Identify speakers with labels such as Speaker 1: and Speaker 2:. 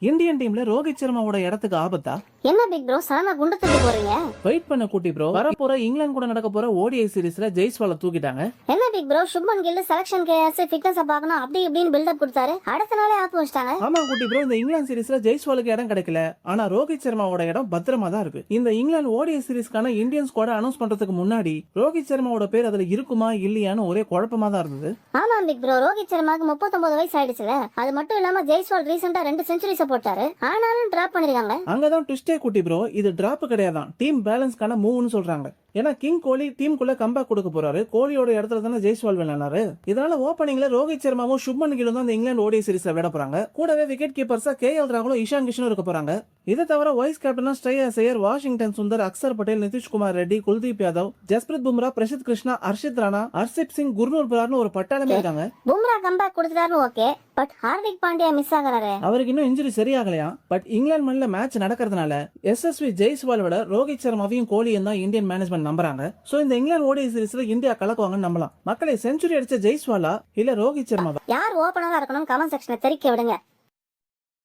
Speaker 1: Indian டீம்ல ரோஹித் சர்மாவோட இடத்துக்கு ஆபத்தா?
Speaker 2: என்ன பிக் ப்ரோ சடனா குண்டு தூக்கி போறீங்க?
Speaker 1: வெயிட் பண்ண குட்டி ப்ரோ. வரப்போற இங்கிலாந்து கூட நடக்க போற ஓடிஐ சீரிஸ்ல ஜெய்ஸ்வால தூக்கிட்டாங்க.
Speaker 2: என்ன big bro Shubman Gill selection case fitness பார்க்கணும் அப்படி இப்படின்னு பில்டப் கொடுத்தாரு, அடுத்த நாளே ஆப்பு வச்சிட்டாங்க.
Speaker 1: ஆமா குட்டி ப்ரோ, இந்த இங்கிலாந்து சீரிஸ்ல ஜெய்ஸ்வாலுக்கு இடம் கிடைக்கல. ஆனா ரோஹித் சர்மாவோட இடம் பத்திரமா தான் இருக்கு. இந்த இங்கிலாந்து ஓடிஐ சீரிஸ்க்கான இந்தியன் ஸ்குவாட் அனௌன்ஸ் பண்றதுக்கு முன்னாடி ரோஹித் சர்மாவோட பேர் அதுல இருக்குமா இல்லையான்னு ஒரே குழப்பமா தான் இருந்தது.
Speaker 2: ஆமா பிக் ப்ரோ, ரோஹித் சர்மாக்கு 39 வயசு ஆயிடுச்சுல. அது மட்டும் இல்லாம ஜெய்ஸ்வால் ரீசெண்டா 2 செஞ்சுரிஸ் போட்டாரு, ஆனாலும் டிராப் பண்ணிருக்காங்க.
Speaker 1: அங்கதான் ட்விஸ்டே குட்டி ப்ரோ. இது டிராப் கிடையாதான், டீம் பேலன்ஸ்க்கான மூவ்னு சொல்றாங்க. ஏன்னா கிங் கோலி டீமுக்குள்ள கம்பேக் கொடுக்க போறாரு. கோலியோட இடத்துல தானே ஜெய்ஸ்வால் விளையாடுறாரு. இதனால ஓப்பனிங்ல ரோஹித் சர்மாவும் சுப்மன் கில்லும் தான் இந்த இங்கிலாந்து ஓடிஐ சீரிஸ்ல விட போறாங்க. கூடவே விக்கெட் கீப்பர்ஸா கேஎல் ராகுலும் இஷான் கிஷனும் இருக்க போறாங்க. இதை தவிர வைஸ் கேப்டனா ஸ்ரேயஸ் ஐயர், வாஷிங்டன் சுந்தர், அக்சர் பட்டேல், நிதிஷ்குமார் ரெட்டி, குல்தீப் யாதவ், ஜஸ்பிரித் பும்ரா, பிரசித் கிருஷ்ணா, ஹர்ஷித் ராணா, ஹர்ஷிப் சிங், குர்னூர் பிரார்னு ஒரு பட்டாளமே இருக்காங்க.
Speaker 2: பும்ரா கம்பேக் கொடுத்துட்டாரு okay, but Hardik Pandya miss ஆகுறாரு.
Speaker 1: அவருக்கு இன்னும் இன்ஜுரி சரியாகலையா. பட் இங்கிலாந்து மண்ணில் மேட்ச் நடக்கிறதுனால எஸ்எஸ்வி ஜெய்ஸ்வால் விட ரோஹித் சர்மாவையும் கோலியும் தான் இந்தியன் மேனேஜ்மெண்ட் நம்புறாங்க. சோ இந்த இங்கிலாந்து ஓடிஐ சீரிஸ்ல இந்தியா கலக்குவாங்கன்னு நம்பலாம். மக்களை செஞ்சுரி அடிச்ச ஜெய்ஸ்வாலா இல்ல ரோஹித் சர்மாவா?
Speaker 2: யார் ஓபனரா இருக்கணும் கமெண்ட் செக்ஷன்ல தெரிவிக்க விடுங்க.